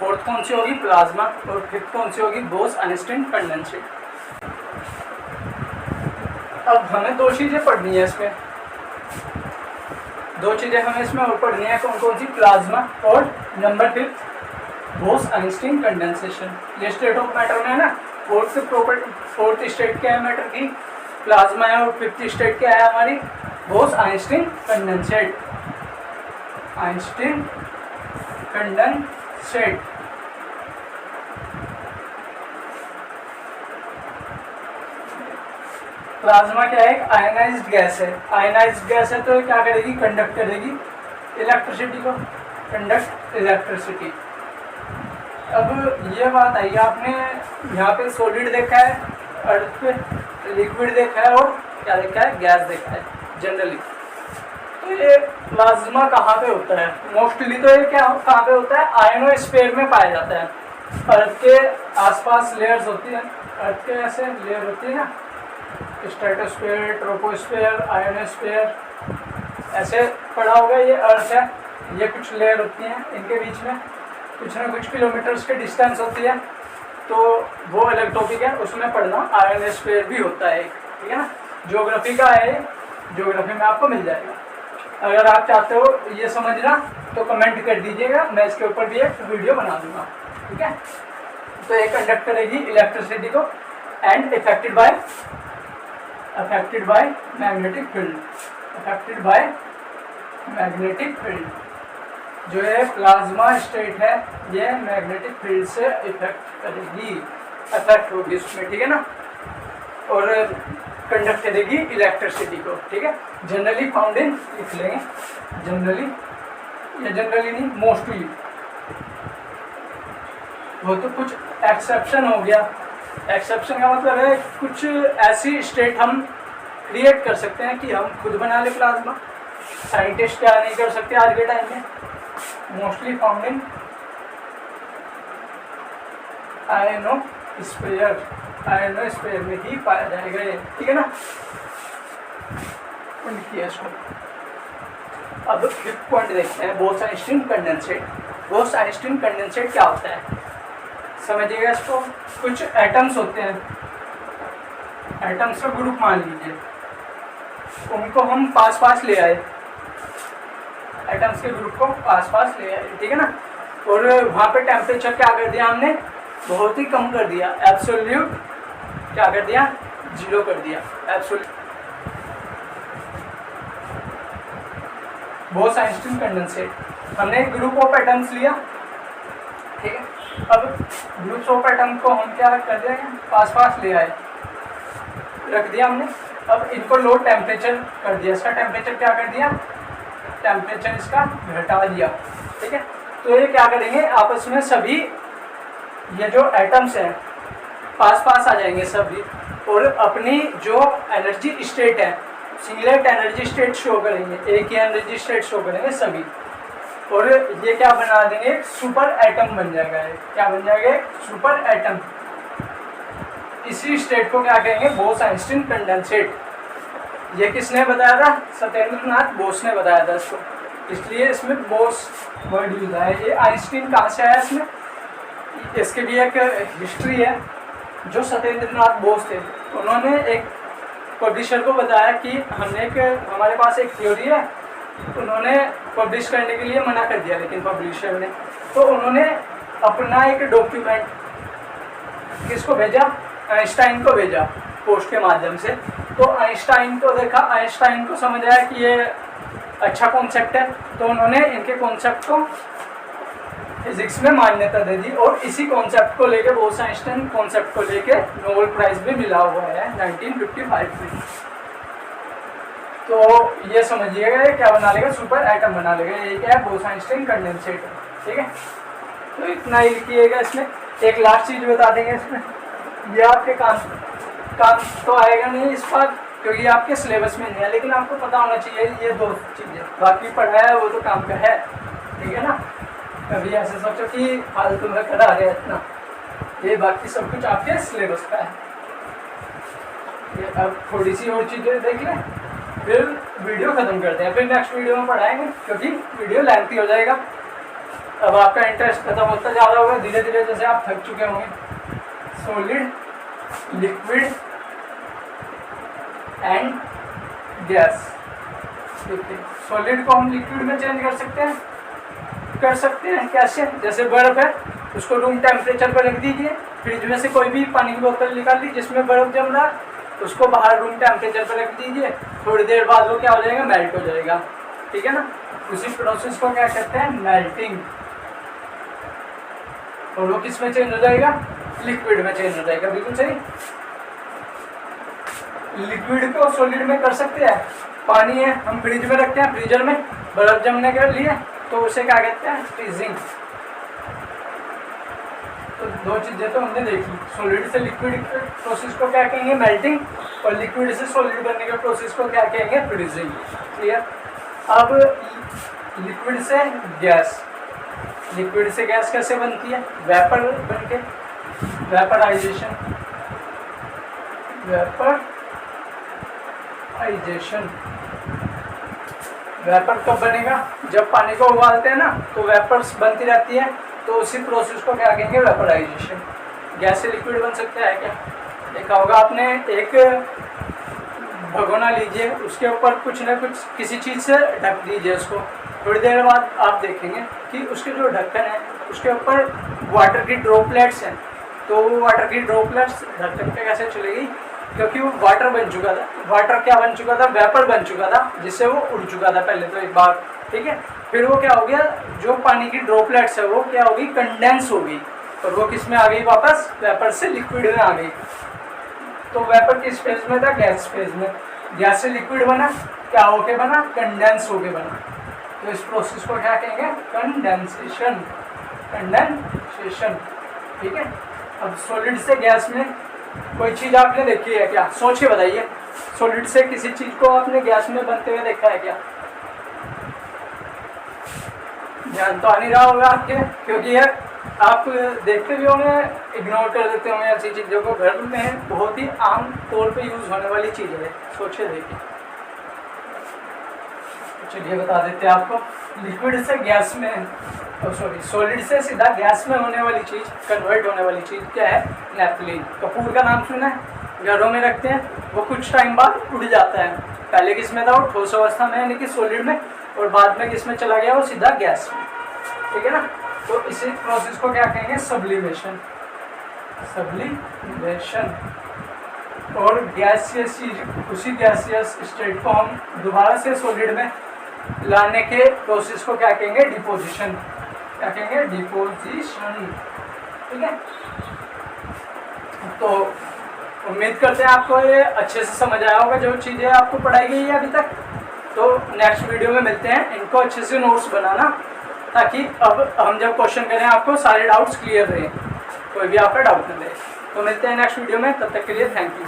फोर्थ कौन सी होगी, प्लाज्मा, और फिफ्थ कौन सी होगी, बोस-आइंस्टीन कंडेंसेट। अब हमें 2 चीज़ें पढ़नी है इसमें, 2 चीज़ें हमें इसमें और पढ़नी है, कौन कौन सी, प्लाज्मा और नंबर 5 बोस-आइंस्टीन कंडेंसेशन। ये स्टेट ऑफ मैटर में है ना, फोर्थ स्टेट क्या है मैटर की, प्लाज्मा है, और 5th स्टेट क्या है हमारी, Bose-Einstein condensate, Einstein condensate. Plasma क्या है, एक आयनाइज्ड गैस है। आयनाइज्ड गैस है तो क्या करेगी, कंडक्ट करेगी इलेक्ट्रिसिटी को, कंडक्ट इलेक्ट्रिसिटी। अब ये बात आई, आपने यहाँ पे सॉलिड देखा है, अर्थ पे लिक्विड देखा है, और क्या देखा है, गैस देखा है जनरली। तो ये प्लाज्मा कहाँ पे होता है, मोस्टली तो ये क्या कहाँ पे होता है, आयनोस्फीयर में पाया जाता है। अर्थ के आसपास लेयर्स होती है, अर्थ के ऐसे लेयर होती है ना, स्ट्रेटोस्फीयर, ट्रोपोस्फीयर, आयोनोस्फीयर, ऐसे पड़ा होगा। ये अर्थ है, ये कुछ लेयर होती हैं, इनके बीच में कुछ ना कुछ किलोमीटर्स के डिस्टेंस होती है। तो वो अलग टॉपिक है, उसमें पढ़ना। आयोनोस्फीयर भी होता है, ठीक है ना, ज्योग्राफी का है, ज्योग्राफी में आपको मिल जाएगा। अगर आप चाहते हो ये समझना तो कमेंट कर दीजिएगा, मैं इसके ऊपर भी एक वीडियो बना दूंगा, ठीक है। तो ये कंडक्ट करेगी इलेक्ट्रिसिटी को and affected by magnetic field, affected by magnetic field. जो है प्लाज्मा स्टेट है, ये मैग्नेटिक फील्ड से इफेक्ट करेगी, अफेक्ट होगी उसमें, ठीक है ना, और कंडक्ट करेगी इलेक्ट्रिसिटी को, ठीक है। जनरली फाउंड इन, लिख लेंगे जनरली, या जनरली नहीं, मोस्टली। वो तो कुछ एक्सेप्शन हो गया। एक्सेप्शन का मतलब है कुछ ऐसी स्टेट हम क्रिएट कर सकते हैं कि हम खुद बना ले प्लाज्मा। साइंटिस्ट क्या नहीं कर सकते आज के टाइम में। Mostly found in ionosphere, ionosphere में ही पाया जाएगा ये, ठीक है ना। अब फिफ्थ पॉइंट देखते हैं, बोस-आइंस्टीन कंडेंसेट। बोस-आइंस्टीन कंडेंसेट क्या होता है, समझिएगा इसको। कुछ एटम्स होते हैं, एटम्स का ग्रुप मान लीजिए, उनको हम पास ले आए, एटम्स के ग्रुप को पास ले आए, ठीक है ना। और वहाँ पे टेम्परेचर क्या कर दिया हमने, बहुत ही कम कर दिया, एब्सोल्यूट क्या कर दिया, 0 कर दिया, एब्सोल्यूट। बोस-आइंस्टीन कंडेंसेट, हमने एक ग्रुप ऑफ एटम्स लिया, ठीक है। अब ग्रुप्स ऑफ एटम को हम क्या कर देंगे, पास ले आए, रख दिया हमने। अब इनको लो टेम्परेचर कर दिया, इसका टेम्परेचर क्या कर दिया, टेम्परेचर इसका घटा दिया, ठीक है। तो ये क्या करेंगे, आपस में सभी ये जो एटम्स हैं पास आ जाएंगे सभी, और अपनी जो एनर्जी स्टेट है, सिंगलेट एनर्जी स्टेट शो करेंगे, एक ही एनर्जी स्टेट शो करेंगे सभी। और ये क्या बना देंगे, सुपर एटम बन जाएगा। ये क्या बन जाएगा, सुपर एटम। इसी स्टेट को क्या कहेंगे, बोस-आइंस्टीन कंडेंसेट। ये किसने बताया था, सत्येंद्र नाथ बोस ने बताया था इसको, इसलिए इसमें बोस वर्ड यूज है। ये आइंस्टीन कहाँ से आया इसमें, इसके भी एक हिस्ट्री है। जो सत्येंद्र नाथ बोस थे, उन्होंने एक पब्लिशर को बताया कि हमारे पास एक थ्योरी है। उन्होंने पब्लिश करने के लिए मना कर दिया, लेकिन पब्लिशर ने, तो उन्होंने अपना एक डॉक्यूमेंट किसको भेजा, आइंस्टाइन को भेजा पोस्ट के माध्यम से। तो आइंस्टाइन को देखा, आइंस्टाइन को समझ आया कि ये अच्छा कॉन्सेप्ट है, तो उन्होंने इनके कॉन्सेप्ट को फिजिक्स में मान्यता दे दी और इसी कॉन्सेप्ट को लेके बोस-आइंस्टाइन कॉन्सेप्ट को लेके नोबेल प्राइज भी मिला हुआ है 1955 में। तो ये समझिएगा ये क्या बना लेगा, सुपर एटम बना लेगा। ये क्या है, बोस-आइंस्टाइन कंडेंसेटर, ठीक है। तो इतना ही लिखिएगा इसमें। एक लास्ट चीज बता देंगे इसमें, ये आपके काम तो आएगा नहीं इस बार क्योंकि आपके सिलेबस में नहीं है, लेकिन आपको पता होना चाहिए ये दो चीज़ें। बाकी पढ़ाया है वो तो काम का है, ठीक है ना। कभी ऐसे सोचो कि फालतू में करा रहे इतना, ये बाकी सब कुछ आपके सिलेबस का है। ये अब थोड़ी सी और चीज़ें देख लें, फिर वीडियो ख़त्म करते हैं, फिर नेक्स्ट वीडियो में पढ़ाएंगे क्योंकि वीडियो लेंथी हो जाएगा। अब आपका इंटरेस्ट खत्म होता जा रहा होगा धीरे धीरे, जैसे आप थक चुके होंगे। Solid, liquid and gas. देखिए सॉलिड को हम लिक्विड में चेंज कर सकते हैं कैसे, जैसे बर्फ है उसको रूम टेम्परेचर पर रख दीजिए, फ्रिज में से कोई भी पानी की बोतल निकाल ली जिसमें बर्फ जम रहा है, उसको बाहर रूम टेम्परेचर पर रख दीजिए, थोड़ी देर बाद वो क्या हो जाएगा, मेल्ट हो जाएगा, ठीक है ना। उसी प्रोसेस को क्या कहते हैं, मेल्टिंग। और वो किस में चेंज हो जाएगा, लिक्विड में चेंज हो जाएगा, बिल्कुल सही। लिक्विड को सॉलिड में कर सकते हैं, पानी है हम फ्रिज में रखते हैं, फ्रीजर में बर्फ जमने के लिए, तो उसे क्या कहते हैं, फ्रीजिंग। तो दो चीजें तो हमने देखी, सॉलिड से लिक्विड प्रोसेस को क्या कहेंगे, मेल्टिंग, और लिक्विड से सॉलिड बनने के प्रोसेस को क्या कहेंगे, फ्रीजिंग। क्लियर। अब लिक्विड से गैस, लिक्विड से गैस कैसे बनती है, वेपर बनके, वेपराइजेशन। वेपर कब बनेगा, जब पानी को उबालते हैं ना तो वेपर्स बनती रहती है, तो उसी प्रोसेस को क्या कहेंगे, वेपराइजेशन। गैस से लिक्विड बन सकता है क्या, देखा होगा आपने। एक भगोना लीजिए, उसके ऊपर कुछ न कुछ किसी चीज़ से ढक दीजिए उसको, थोड़ी देर बाद आप देखेंगे कि उसके जो ढक्कन है उसके ऊपर वाटर की ड्रॉपलेट्स हैं, तो वो वाटर की ड्रॉपलेट्स ढक्कन पे कैसे चलेगी, क्योंकि वो वाटर बन चुका था। वाटर क्या बन चुका था, वेपर बन चुका था, जिससे वो उड़ चुका था पहले तो एक बार, ठीक है। फिर वो क्या हो गया, जो पानी की ड्रॉपलेट्स है वो क्या होगी, कंडेंस हो गई, और वो किस में आ गई, वापस वेपर से लिक्विड में आ गई। तो वेपर किस फेज में था, गैस फेज में। गैस से लिक्विड बना, क्या होके बना, कंडेंस होके बना। तो इस प्रोसेस को क्या कहेंगे, कंडेंसेशन, ठीक है। अब सॉलिड से गैस में कोई चीज़ आपने देखी है क्या, सोच के बताइए, सॉलिड से किसी चीज़ को आपने गैस में बनते हुए देखा है क्या, ध्यान तो आ नहीं रहा होगा आपके, क्योंकि ये आप देखते भी होंगे, इग्नोर कर देते होंगे ऐसी चीज़ों को। घर में बहुत ही आम तौर पे यूज़ होने वाली चीज़ है, सोचिए देखिए। चलिए बता देते हैं आपको, लिक्विड से गैस में, सॉलिड से सीधा गैस में होने वाली चीज़, कन्वर्ट होने वाली चीज़ क्या है, नेफ्थलीन। कपूर का नाम सुना है, घरों में रखते हैं, वो कुछ टाइम बाद उड़ जाता है। पहले किस में था, वो ठोस अवस्था में यानी कि सॉलिड में, और बाद में किस में चला गया, वो सीधा गैस में, ठीक है ना। तो इसी प्रोसेस को क्या कहेंगे, सब्लिमेशन। और गैसियस चीज, उसी गैसियस स्टेट को हम दोबारा से सॉलिड में लाने के प्रोसेस को क्या कहेंगे, डिपोजिशन। क्या कहेंगे, डिपोजिशन, ठीक है। तो उम्मीद करते हैं आपको ये अच्छे से समझ आया होगा जो चीज़ें आपको पढ़ाई गई है अभी तक। तो नेक्स्ट वीडियो में मिलते हैं, इनको अच्छे से नोट्स बनाना, ताकि अब हम जब क्वेश्चन करें आपको सारे डाउट्स क्लियर रहें, कोई भी आपका डाउट न रहे। तो मिलते हैं नेक्स्ट वीडियो में, तब तक के लिए थैंक यू।